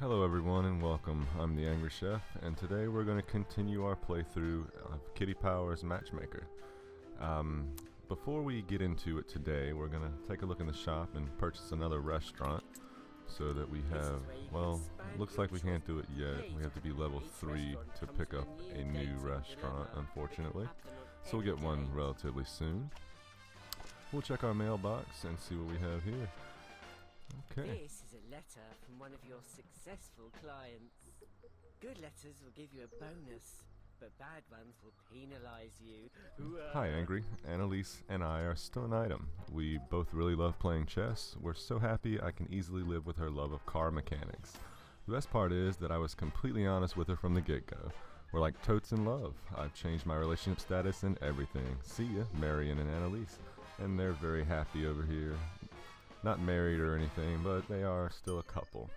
Hello everyone and welcome. I'm the Angry Chef, and today we're going to continue our playthrough of Kitty Power's Matchmaker. Before we get into it today, we're going to take a look in the shop and purchase another restaurant so that we have, well, looks like we can't do it yet. We have to be level 3 to pick up a new restaurant, unfortunately. So we'll get one relatively soon. We'll check our mailbox and see what we have here. Okay. This is a letter from one of your successful clients. Good letters will give you a bonus, but bad ones will penalize you. Hi Angry, Annalise and I are still an item. We both really love playing chess. We're so happy I can easily live with her love of car mechanics. The best part is that I was completely honest with her from the get-go. We're like totes in love. I've changed my relationship status and everything. See ya, Marion and Annalise. And they're very happy over here. Not married or anything, but they are still a couple.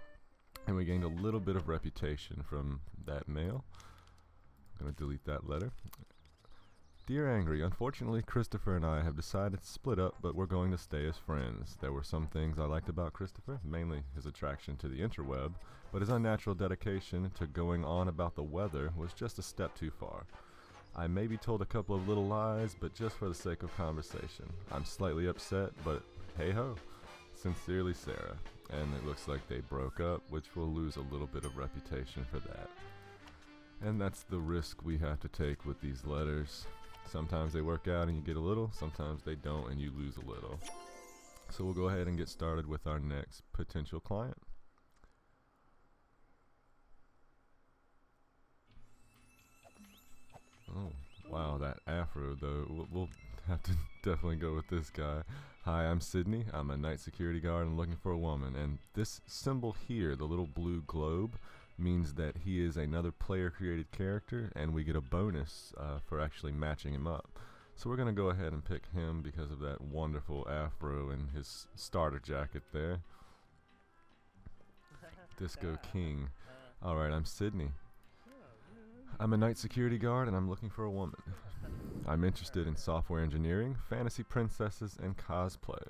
And we gained a little bit of reputation from that mail. I'm going to delete that letter. Dear Angry, unfortunately Christopher and I have decided to split up, but we're going to stay as friends. There were some things I liked about Christopher, mainly his attraction to the interweb, but his unnatural dedication to going on about the weather was just a step too far. I maybe told a couple of little lies, but just for the sake of conversation. I'm slightly upset, but hey ho. Sincerely, Sarah. And it looks like they broke up, which will lose a little bit of reputation for that. And that's the risk we have to take with these letters. Sometimes they work out and you get a little, sometimes they don't and you lose a little. So we'll go ahead and get started with our next potential client. Oh, wow, that afro though. We'll have to definitely go with this guy. Hi, I'm Sydney. I'm a night security guard and looking for a woman. And this symbol here, the little blue globe, means that he is another player-created character, and we get a bonus for actually matching him up. So we're going to go ahead and pick him because of that wonderful afro and his starter jacket there. Disco King. Alright, I'm Sydney. I'm a night security guard and I'm looking for a woman. I'm interested in software engineering, fantasy princesses, and cosplay.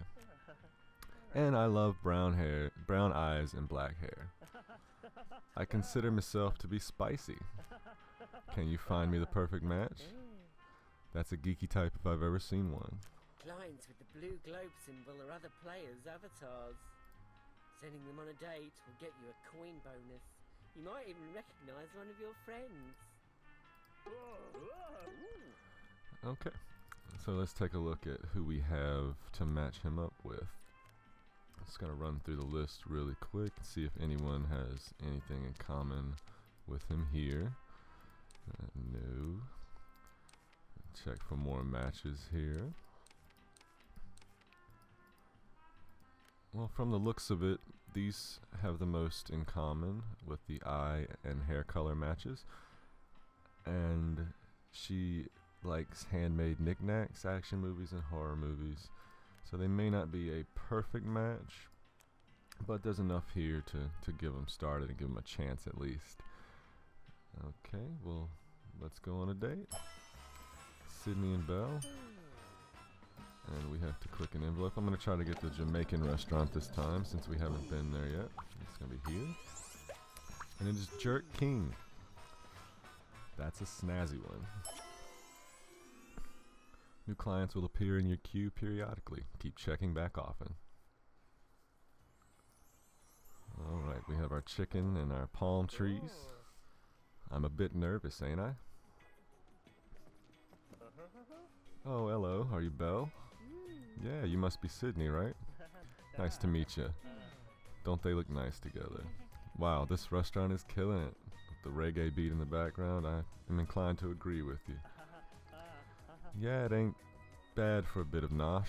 And I love brown hair, brown eyes, and black hair. I consider myself to be spicy. Can you find me the perfect match? That's a geeky type if I've ever seen one. Clients with the blue globe symbol are other players' avatars. Sending them on a date will get you a coin bonus. You might even recognize one of your friends. Okay, so let's take a look at who we have to match him up with. Just gotta run through the list really quick and see if anyone has anything in common with him here. No. Check for more matches here. Well, from the looks of it, these have the most in common with the eye and hair color matches. And she likes handmade knickknacks, action movies, and horror movies. So they may not be a perfect match, but there's enough here to give them started and give them a chance at least. Okay, well, let's go on a date. Sydney and Belle. And we have to click an envelope. I'm going to try to get the Jamaican restaurant this time since we haven't been there yet. It's going to be here. And it is Jerk King. That's a snazzy one. New clients will appear in your queue periodically. Keep checking back often. Alright, we have our chicken and our palm trees. I'm a bit nervous, ain't I? Oh, hello. Are you Belle? Yeah, you must be Sydney, right? Nice to meet you. Don't they look nice together? Wow, this restaurant is killing it. With the reggae beat in the background, I am inclined to agree with you. Yeah, it ain't bad for a bit of nosh.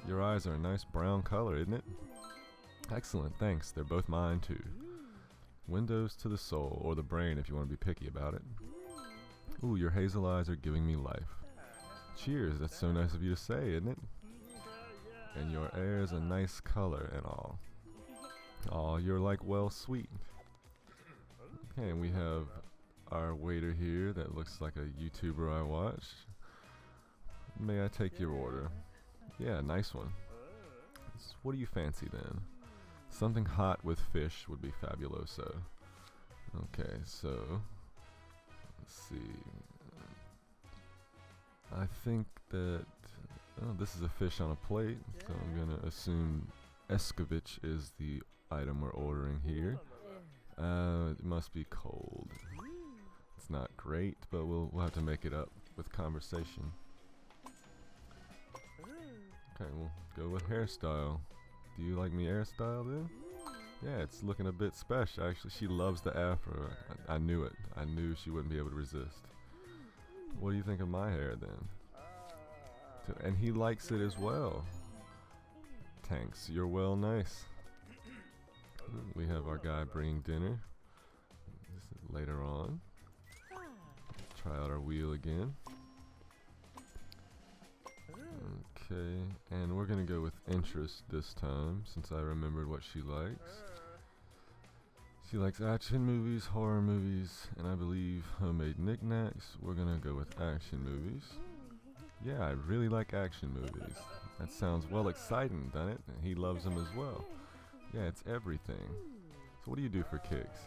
Your eyes are a nice brown color, isn't it? Excellent, thanks. They're both mine, too. Windows to the soul, or the brain if you want to be picky about it. Ooh, your hazel eyes are giving me life. Cheers, that's so nice of you to say, isn't it? And your air's a nice color and all. Aw, you're like well sweet. Okay, and we have our waiter here that looks like a YouTuber I watch. May I take your order? Yeah, nice one. What do you fancy then? Something hot with fish would be fabuloso. Okay, so let's see. I think that this is a fish on a plate, so I'm gonna assume escovitch is the item we're ordering here. It must be cold. It's not great, but we'll have to make it up with conversation. Okay, we'll go with hairstyle. Do you like me hairstyle then? Yeah, it's looking a bit special. Actually, she loves the afro. I knew it. I knew she wouldn't be able to resist. What do you think of my hair then? And he likes it as well. Tanks, you're well nice. We have our guy bringing dinner. This is later on. Try out our wheel again. Okay, and we're gonna go with interest this time, since I remembered what she likes. She likes action movies, horror movies, and I believe homemade knickknacks. We're gonna go with action movies. Yeah, I really like action movies. That sounds well exciting, doesn't it? He loves them as well. Yeah, it's everything. So what do you do for kicks?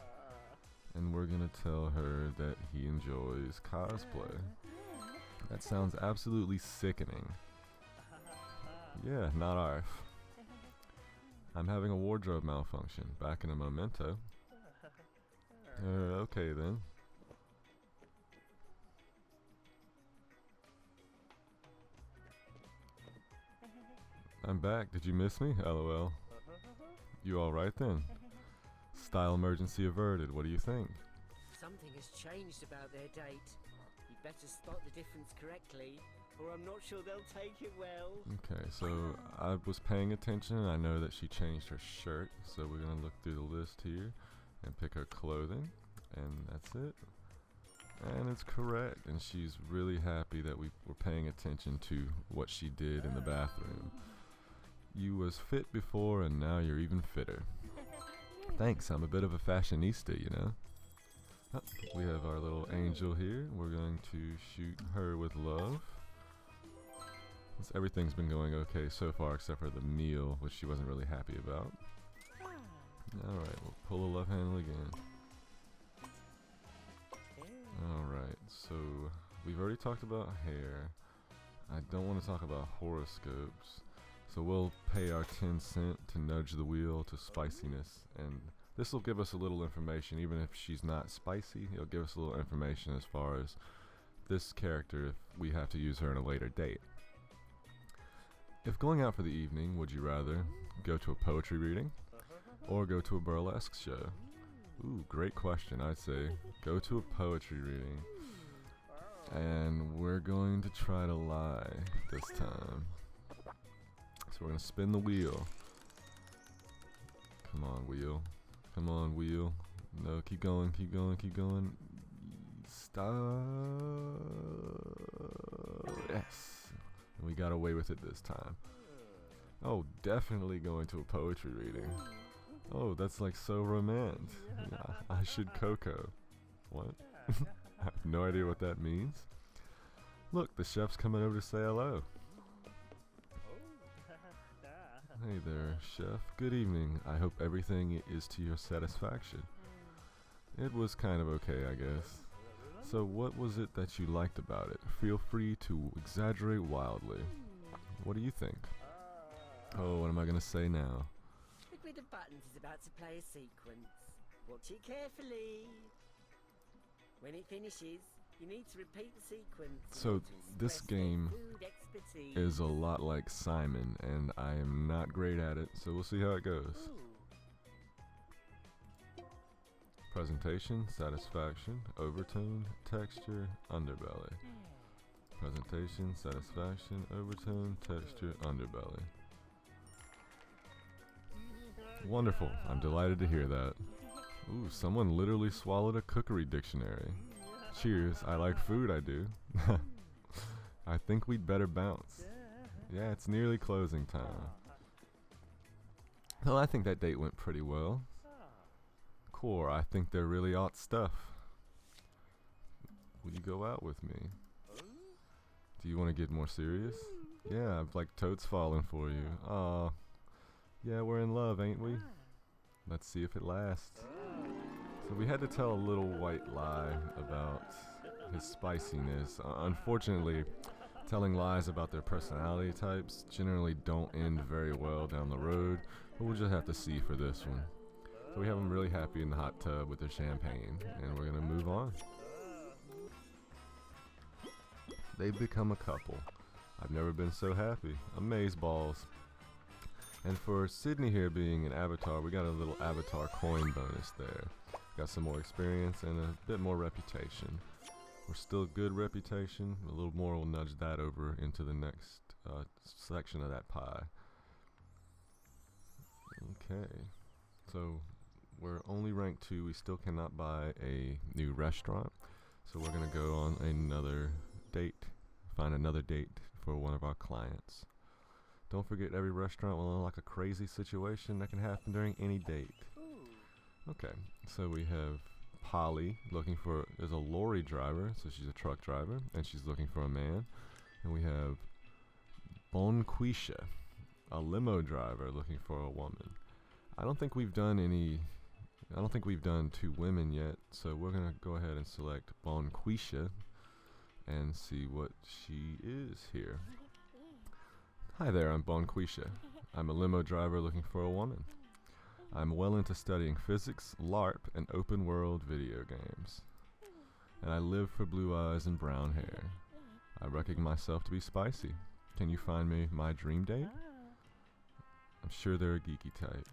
And we're gonna tell her that he enjoys cosplay. That sounds absolutely sickening. Yeah, not ours. I'm having a wardrobe malfunction. Back in a momento. Okay then. I'm back. Did you miss me? LOL. You alright then? Style emergency averted. What do you think? Something has changed about their date. You better spot the difference correctly, or I'm not sure they'll take it well. Okay, so I was paying attention. I know that she changed her shirt, so we're gonna look through the list here and pick her clothing, and that's it. And it's correct, and she's really happy that we were paying attention to what she did in the bathroom. You was fit before, and now you're even fitter. Thanks, I'm a bit of a fashionista, you know. Oh, we have our little angel here. We're going to shoot her with love. Everything's been going okay so far, except for the meal, which she wasn't really happy about. Alright, we'll pull a love handle again. Alright, so we've already talked about hair. I don't want to talk about horoscopes. So we'll pay our 10 cents to nudge the wheel to spiciness, and this will give us a little information. Even if she's not spicy, it'll give us a little information as far as this character if we have to use her in a later date. If going out for the evening, would you rather go to a poetry reading or go to a burlesque show? Ooh, great question. I'd say go to a poetry reading, and we're going to try to lie this time. So we're gonna spin the wheel. Come on, wheel. Come on, wheel. No, keep going, keep going, keep going. Stop. Yes. And we got away with it this time. Oh, definitely going to a poetry reading. Oh, that's like so romantic. Yeah, I should Coco. What? I have no idea what that means. Look, the chef's coming over to say hello. Hey there, chef. Good evening. I hope everything is to your satisfaction. It was kind of okay, I guess. So what was it that you liked about it? Feel free to exaggerate wildly. What do you think? Oh, what am I gonna say now? The grid of buttons is about to play a sequence. Watch it carefully. When it finishes, you need to repeat the sequence. So this game is a lot like Simon, and I am not great at it, so we'll see how it goes. Presentation, satisfaction, overtone, texture, underbelly. Presentation, satisfaction, overtone, texture, underbelly. Wonderful. I'm delighted to hear that. Ooh, someone literally swallowed a cookery dictionary. Cheers. I like food, I do. I think we'd better bounce. Yeah, it's nearly closing time. Well, I think that date went pretty well. Core, I think they're really odd stuff. Will you go out with me? Do you want to get more serious? Yeah, like toad's falling for you. Aw. Yeah, we're in love, ain't we? Let's see if it lasts. So we had to tell a little white lie about his spiciness. Unfortunately, telling lies about their personality types generally don't end very well down the road, but we'll just have to see for this one. So we have them really happy in the hot tub with their champagne, and we're gonna move on. They've become a couple. I've never been so happy. Amazeballs. And for Sydney here being an avatar, we got a little avatar coin bonus there. Got some more experience and a bit more reputation. We're still good reputation. A little more will nudge that over into the next section of that pie. Okay. So we're only ranked 2. We still cannot buy a new restaurant. So we're going to go on another date. Find another date for one of our clients. Don't forget, every restaurant will unlock a crazy situation that can happen during any date. Okay, so we have Polly looking for, is a lorry driver, so she's a truck driver, and she's looking for a man. And we have Bonquisha, a limo driver looking for a woman. I don't think we've done 2 women yet, so we're gonna go ahead and select Bonquisha and see what she is here. Hi there, I'm Bonquisha. I'm a limo driver looking for a woman. I'm well into studying physics, LARP, and open world video games. And I live for blue eyes and brown hair. I recognize myself to be spicy. Can you find me my dream date? I'm sure they're a geeky type.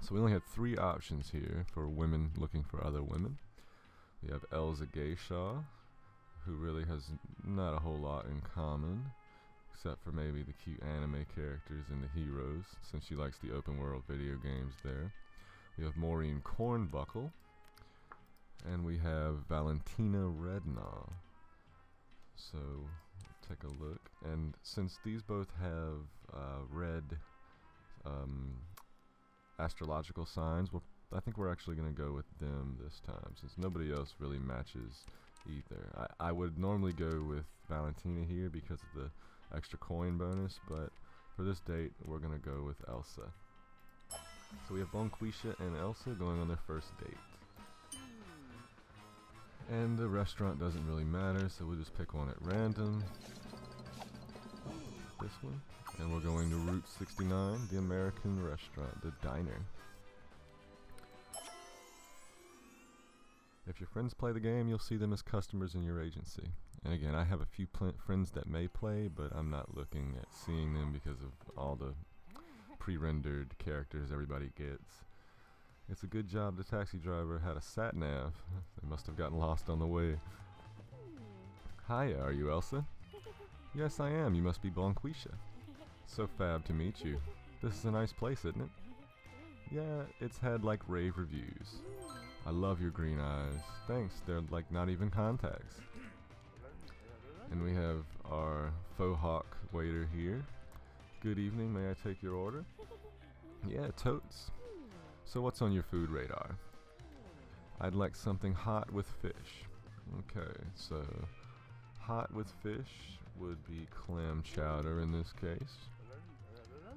So we only had 3 options here for women looking for other women. We have Elsa Gayshaw, who really has not a whole lot in common, except for maybe the cute anime characters and the heroes, since she likes the open world video games there. We have Maureen Cornbuckle, and we have Valentina Rednaw. So, take a look. And since these both have red astrological signs, I think we're actually going to go with them this time, since nobody else really matches either. I would normally go with Valentina here because of the extra coin bonus, but for this date, we're going to go with Elsa. So we have Bonquisha and Elsa going on their first date. And the restaurant doesn't really matter, so we'll just pick one at random. This one. And we're going to Route 69, the American restaurant, the diner. If your friends play the game, you'll see them as customers in your agency. And again, I have a few friends that may play, but I'm not looking at seeing them because of all the pre-rendered characters everybody gets. It's a good job the taxi driver had a sat-nav. They must have gotten lost on the way. Hiya, are you Elsa? Yes, I am. You must be Bonquisha. So fab to meet you. This is a nice place, isn't it? Yeah, it's had like rave reviews. I love your green eyes. Thanks, they're like not even contacts. And we have our faux hawk waiter here. Good evening, may I take your order? Yeah, totes. So what's on your food radar? I'd like something hot with fish. Okay, so hot with fish would be clam chowder in this case.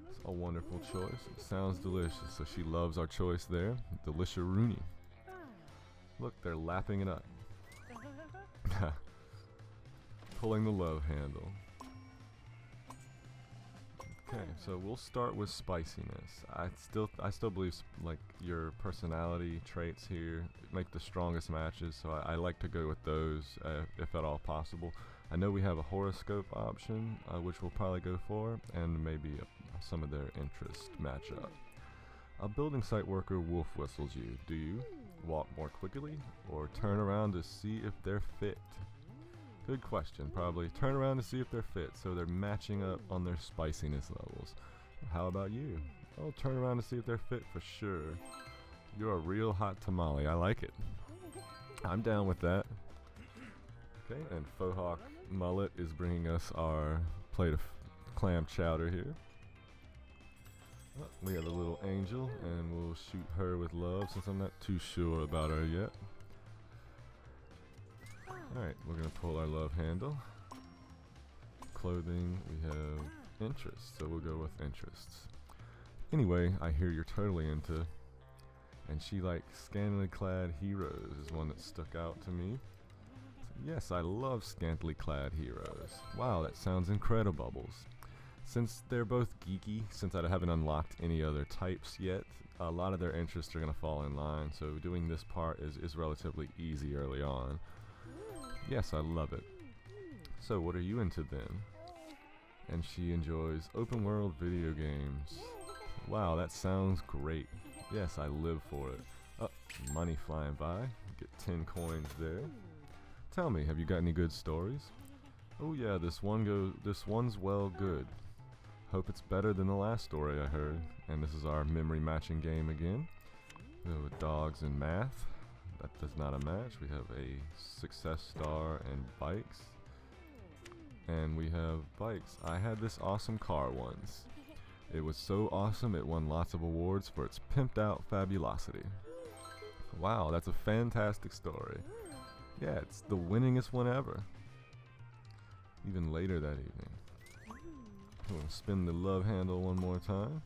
It's a wonderful choice. It sounds delicious, so she loves our choice there. Delisha-rooney. Look, they're lapping it up. Pulling the love handle. Okay, so we'll start with spiciness. I still believe like your personality traits here make the strongest matches, so I like to go with those if at all possible. I know we have a horoscope option, which we'll probably go for, and maybe some of their interest match up. A building site worker wolf whistles you. Do you walk more quickly or turn around to see if they're fit? Good question. Probably turn around to see if they're fit, so they're matching up on their spiciness levels. How about you? Oh, turn around to see if they're fit for sure. You're a real hot tamale. I like it. I'm down with that. Okay, and Faux Hawk Mullet is bringing us our plate of clam chowder here. We have a little angel, and we'll shoot her with love since I'm not too sure about her yet. Alright, we're going to pull our love handle. Clothing, we have interests, so we'll go with interests. Anyway, I hear you're totally into And she likes scantily clad heroes is one that stuck out to me. Yes, I love scantily clad heroes. Wow, that sounds incredible. Since they're both geeky, since I haven't unlocked any other types yet, a lot of their interests are going to fall in line, so doing this part is relatively easy early on. Yes, I love it. So what are you into then? And she enjoys open world video games. Wow, that sounds great. Yes, I live for it. Oh, money flying by. Get 10 coins there. Tell me, have you got any good stories? Oh yeah, this one's well good. Hope it's better than the last story I heard. And this is our memory matching game again. With dogs and math. That does not a match. We have a success star and bikes. And we have bikes. I had this awesome car once. It was so awesome it won lots of awards for its pimped out fabulosity. Wow, that's a fantastic story. Yeah, it's the winningest one ever. Even later that evening. I'm gonna spin the love handle one more time.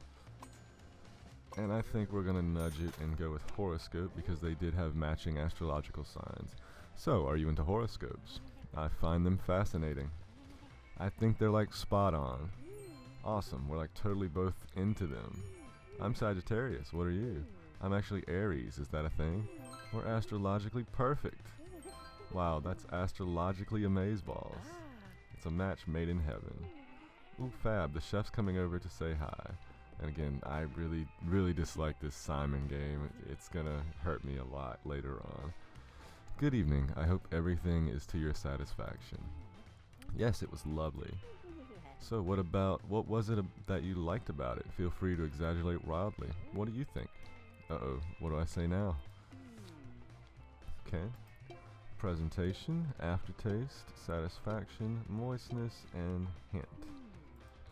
And I think we're gonna nudge it and go with horoscope because they did have matching astrological signs. So, are you into horoscopes? I find them fascinating. I think they're like spot on. Awesome, we're like totally both into them. I'm Sagittarius, what are you? I'm actually Aries, is that a thing? We're astrologically perfect. Wow, that's astrologically amazeballs. It's a match made in heaven. Ooh, fab, the chef's coming over to say hi. And again, I really dislike this Simon game. It's gonna hurt me a lot later on. Good evening, I hope everything is to your satisfaction. Yes, it was lovely. So what was it that you liked about it? Feel free to exaggerate wildly. What do you think? Uh-oh, what do I say now? Okay. Presentation, aftertaste, satisfaction, moistness, and hint.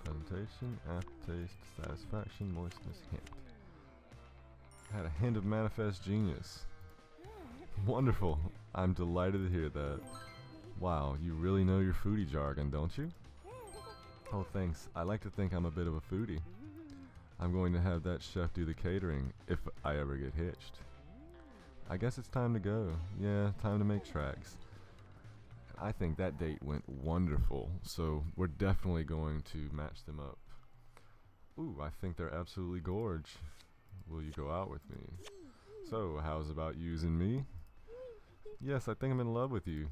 Presentation, aftertaste, satisfaction, moistness, hint. Had a hint of manifest genius. Wonderful. I'm delighted to hear that. Wow, you really know your foodie jargon, don't you? Oh, thanks. I like to think I'm a bit of a foodie. I'm going to have that chef do the catering if I ever get hitched. I guess it's time to go. Yeah, time to make tracks. I think that date went wonderful, so we're definitely going to match them up. Ooh, I think they're absolutely gorge. Will you go out with me? So, how's about using me? Yes, I think I'm in love with you.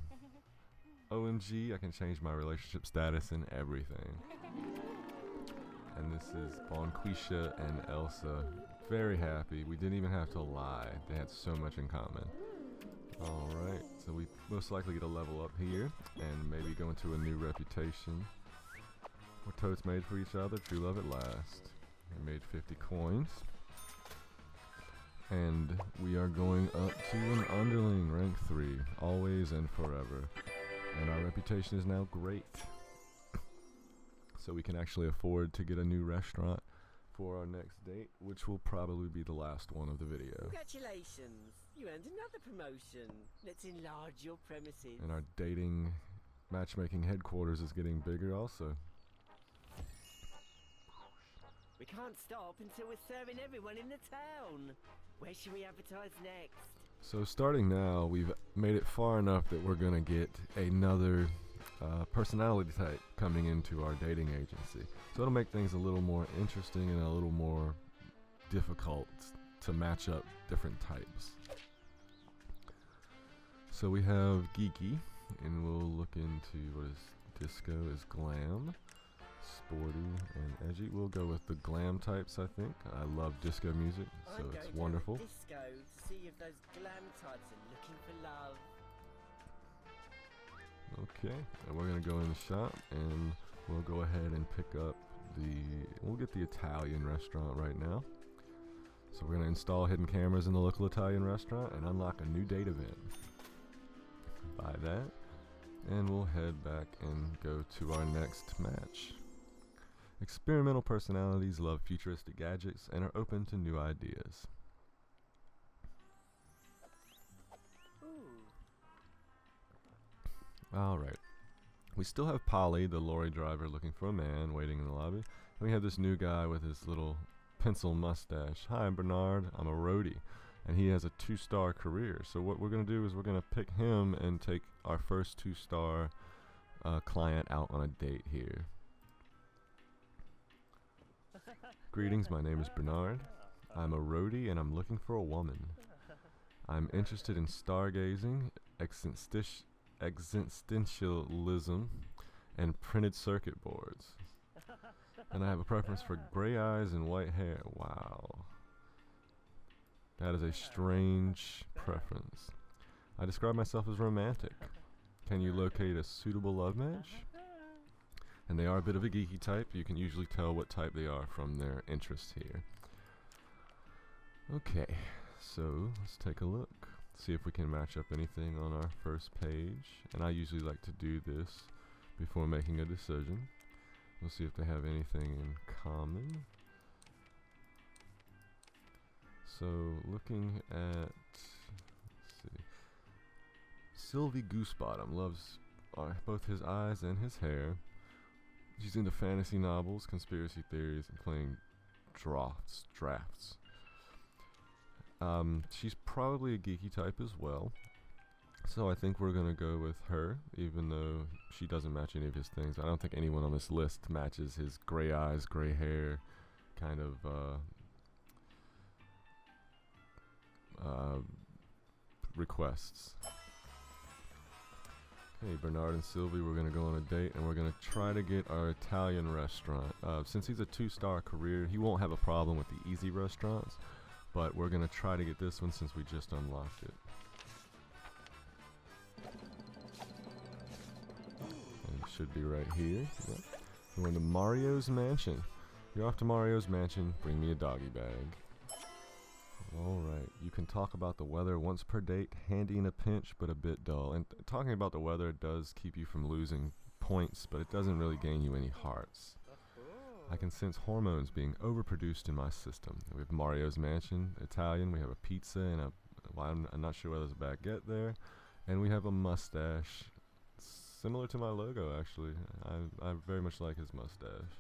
OMG, I can change my relationship status and everything. And this is Bonquisha and Elsa. Very happy. We didn't even have to lie. They had so much in common. Alright, so we most likely get a level up here and maybe go into a new reputation. We're totes made for each other, true love at last. We made 50 coins. And we are going up to an underling, rank 3, always and forever. And our reputation is now great. So we can actually afford to get a new restaurant for our next date, which will probably be the last one of the video. Congratulations, you earned another promotion. Let's enlarge your premises. And our dating matchmaking headquarters is getting bigger also. We can't stop until we're serving everyone in the town. Where should we advertise next? So starting now, we've made it far enough that we're gonna get another personality type coming into our dating agency. So it'll make things a little more interesting and a little more difficult to match up different types. So we have geeky, and we'll look into what is disco is glam, sporty, and edgy. We'll go with the glam types, I think. I love disco music, so I'm it's going wonderful. To disco to see if those glam types are looking for love. Okay, and we're gonna go in the shop and we'll go ahead and pick up we'll get the Italian restaurant right now. So we're gonna install hidden cameras in the local Italian restaurant and unlock a new date event. Buy that, and we'll head back and go to our next match. Experimental personalities love futuristic gadgets and are open to new ideas. Alright. We still have Polly, the lorry driver, looking for a man, waiting in the lobby. And we have this new guy with his little pencil mustache. Hi, I'm Bernard. I'm a roadie. and he has a 2-star career. So what we're going to do is we're going to pick him and take our first 2-star client out on a date here. Greetings, my name is Bernard. I'm a roadie and I'm looking for a woman. I'm interested in stargazing, existentialism, and printed circuit boards. And I have a preference for gray eyes and white hair. Wow. That is a strange preference. I describe myself as romantic. Can you locate a suitable love match? And they are a bit of a geeky type. You can usually tell what type they are from their interests here. Okay, so let's take a look. See if we can match up anything on our first page. And I usually like to do this before making a decision. We'll see if they have anything in common. So looking at, let's see, Sylvie Goosebottom loves both his eyes and his hair. She's into fantasy novels, conspiracy theories, and playing drafts. She's probably a geeky type as well. So I think we're going to go with her, even though she doesn't match any of his things. I don't think anyone on this list matches his gray eyes, gray hair kind of requests. Hey, Bernard and Sylvie, we're going to go on a date, and we're going to try to get our Italian restaurant. Since he's a 2-star career, he won't have a problem with the easy restaurants, but we're going to try to get this one since we just unlocked it. And it should be right here. Yep. We're going to Mario's Mansion. You're off to Mario's Mansion. Bring me a doggy bag. Alright, you can talk about the weather once per date, handy in a pinch, but a bit dull. And talking about the weather does keep you from losing points, but it doesn't really gain you any hearts. I can sense hormones being overproduced in my system. We have Mario's Mansion, Italian, we have a pizza, and well, I'm not sure whether there's a baguette there, and we have a mustache, similar to my logo actually. I very much like his mustache.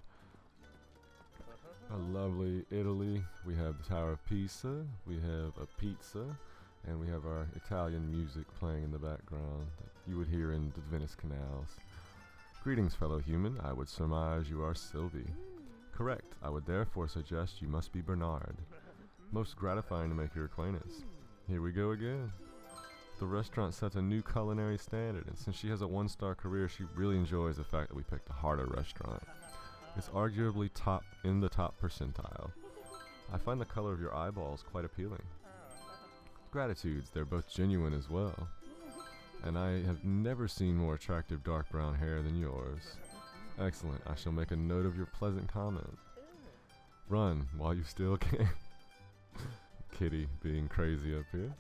A lovely Italy. We have the Tower of Pisa, we have a pizza, and we have our Italian music playing in the background that you would hear in the Venice canals. Greetings, fellow human. I would surmise you are Sylvie. Correct. I would therefore suggest you must be Bernard. Most gratifying to make your acquaintance. Here we go again. The restaurant sets a new culinary standard, and since she has a 1-star career, she really enjoys the fact that we picked a harder restaurant. It's arguably in the top percentile. I find the color of your eyeballs quite appealing. Gratitudes, they're both genuine as well. And I have never seen more attractive dark brown hair than yours. Excellent, I shall make a note of your pleasant comment. Run while you still can. Kitty being crazy up here.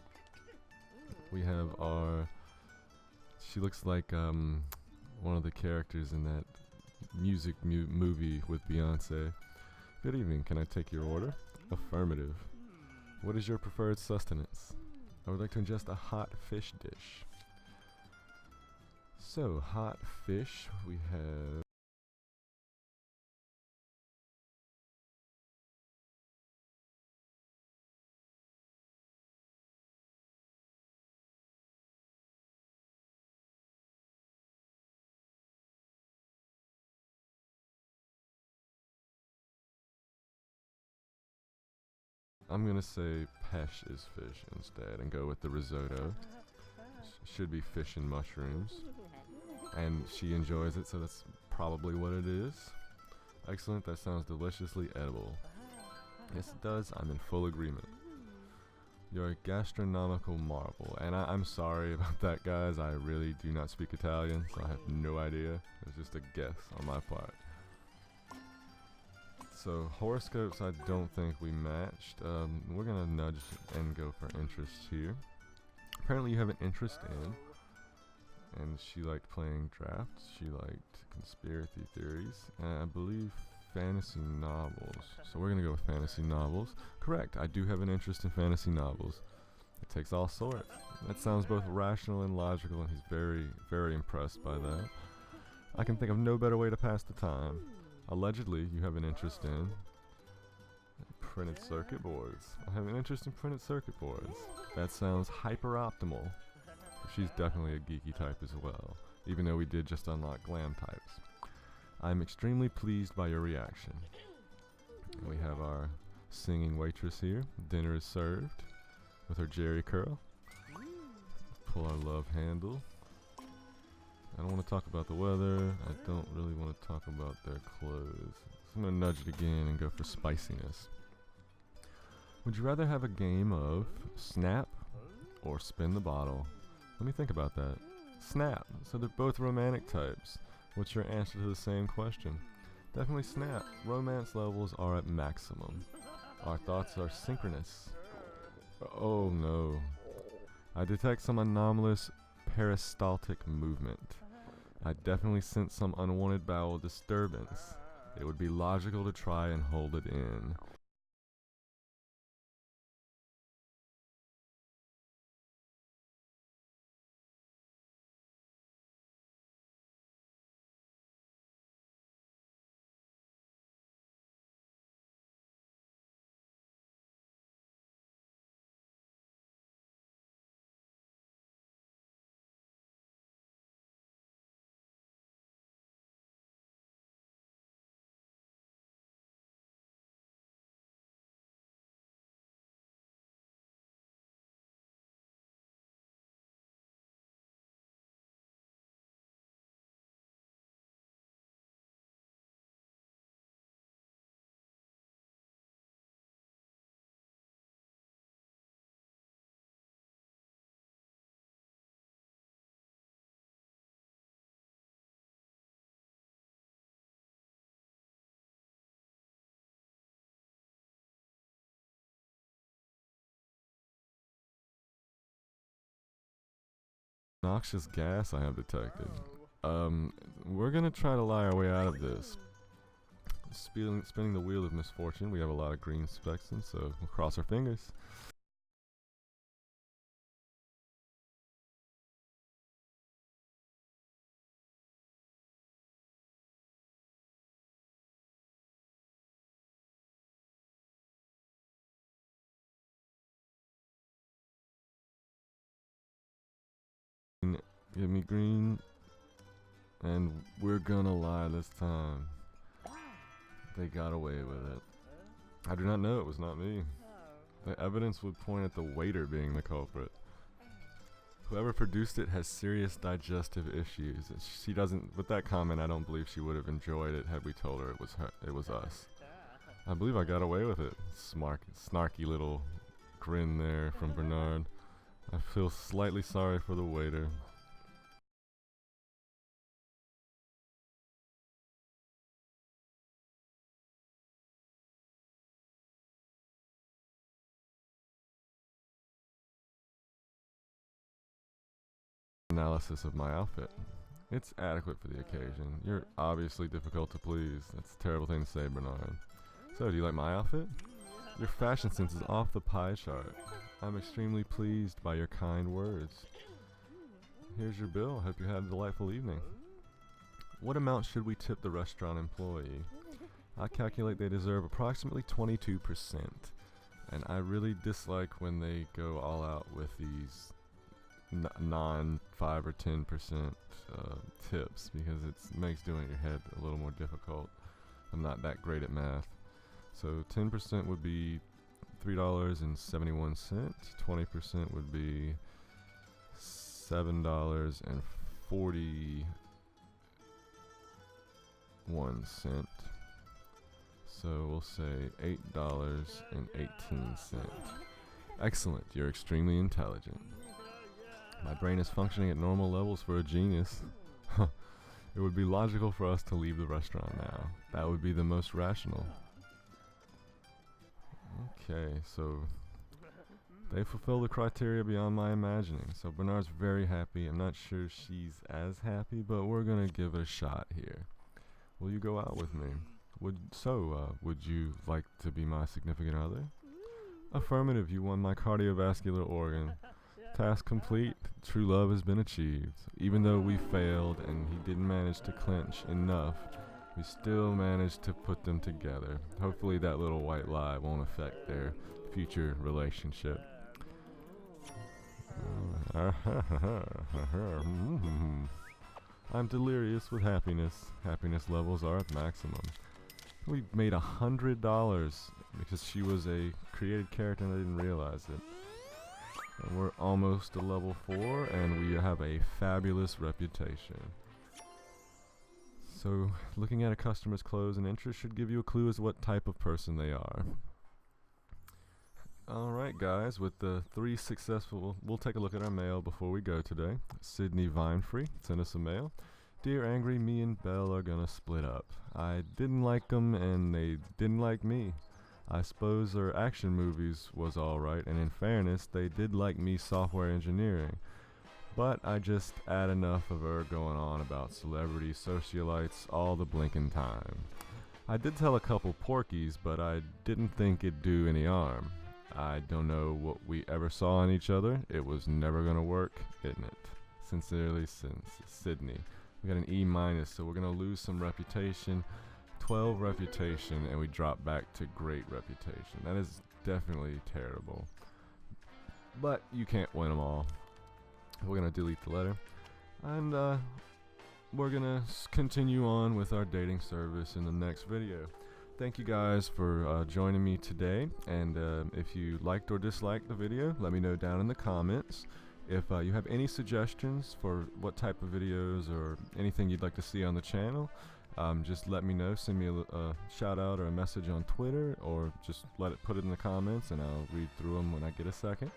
We have she looks like one of the characters in that music movie with Beyonce. Good evening, can I take your order? Affirmative. What is your preferred sustenance? I would like to ingest a hot fish dish. So, hot fish, we have... I'm gonna say pesh is fish instead and go with the risotto. Should be fish and mushrooms. And she enjoys it, so that's probably what it is. Excellent, that sounds deliciously edible. Yes, it does. I'm in full agreement. You're a gastronomical marvel. And I'm sorry about that, guys. I really do not speak Italian, so I have no idea. It was just a guess on my part. So horoscopes, I don't think we matched. We're gonna nudge and go for interests here. Apparently you have an interest in, and she liked playing drafts, she liked conspiracy theories, and I believe fantasy novels. So we're gonna go with fantasy novels. Correct, I do have an interest in fantasy novels. It takes all sorts. That sounds both rational and logical, and he's very, very impressed by that. I can think of no better way to pass the time. Allegedly, you have an interest in Printed circuit boards. I have an interest in printed circuit boards. That sounds hyper optimal. She's definitely a geeky type as well, even though we did just unlock glam types. I'm extremely pleased by your reaction. We have our singing waitress here. Dinner is served with her jerry curl. Pull our love handle. I don't want to talk about the weather. I don't really want to talk about their clothes. So I'm going to nudge it again and go for spiciness. Would you rather have a game of snap or spin the bottle? Let me think about that. Snap. So they're both romantic types. What's your answer to the same question? Definitely snap. Romance levels are at maximum. Our thoughts are synchronous. Oh no. I detect some anomalous peristaltic movement. I definitely sense some unwanted bowel disturbance. It would be logical to try and hold it in. Noxious gas I have detected. We're gonna try to lie our way out of this. Spinning the wheel of misfortune. We have a lot of green specks in, so we'll cross our fingers. Give me green. And we're gonna lie this time. They got away with it. I do not know, it was not me. The evidence would point at the waiter being the culprit. Whoever produced it has serious digestive issues. She doesn't, with that comment, I don't believe she would have enjoyed it had we told her it was us. I believe I got away with it. Snarky little grin there from Bernard. I feel slightly sorry for the waiter. Analysis of my outfit. It's adequate for the occasion. You're obviously difficult to please. That's a terrible thing to say, Bernard. So, do you like my outfit? Your fashion sense is off the pie chart. I'm extremely pleased by your kind words. Here's your bill. Hope you had a delightful evening. What amount should we tip the restaurant employee? I calculate they deserve approximately 22%. And I really dislike when they go all out with these non-5 or 10% tips, because it makes doing it your head a little more difficult. I'm not that great at math. So 10% would be $3.71. 20% would be $7.41. So we'll say $8.18. Excellent. You're extremely intelligent. My brain is functioning at normal levels for a genius. It would be logical for us to leave the restaurant now. That would be the most rational. Okay, so they fulfill the criteria beyond my imagining. So Bernard's very happy. I'm not sure she's as happy, but we're gonna give it a shot here. Will you go out with me? Would you like to be my significant other? Affirmative, you won my cardiovascular organ. Task complete. True love has been achieved. Even though we failed and he didn't manage to clinch enough, we still managed to put them together. Hopefully that little white lie won't affect their future relationship. I'm delirious with happiness. Happiness levels are at maximum. We made $100 because she was a created character and I didn't realize it. And we're almost to level 4 and we have a fabulous reputation. So looking at a customer's clothes and interests should give you a clue as to what type of person they are. Alright guys, with the 3 successful, we'll take a look at our mail before we go today. Sydney Vinefree sent us a mail. Dear Angry, me and Belle are gonna split up. I didn't like them and they didn't like me. I suppose their action movies was alright, and in fairness, they did like me software engineering. But I just had enough of her going on about celebrities, socialites, all the blinking time. I did tell a couple porkies, but I didn't think it'd do any harm. I don't know what we ever saw in each other. It was never gonna work, isn't it? Sincerely, Sydney. We got an E-, so we're gonna lose some reputation. 12 reputation, and we drop back to great reputation. That is definitely terrible. But you can't win them all. We're gonna delete the letter, and we're gonna continue on with our dating service in the next video. Thank you guys for joining me today, and if you liked or disliked the video, let me know down in the comments. If you have any suggestions for what type of videos or anything you'd like to see on the channel, just let me know. Send me a shout out or a message on Twitter, or just put it in the comments and I'll read through them when I get a second.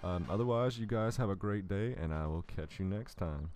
Otherwise, you guys have a great day, and I will catch you next time.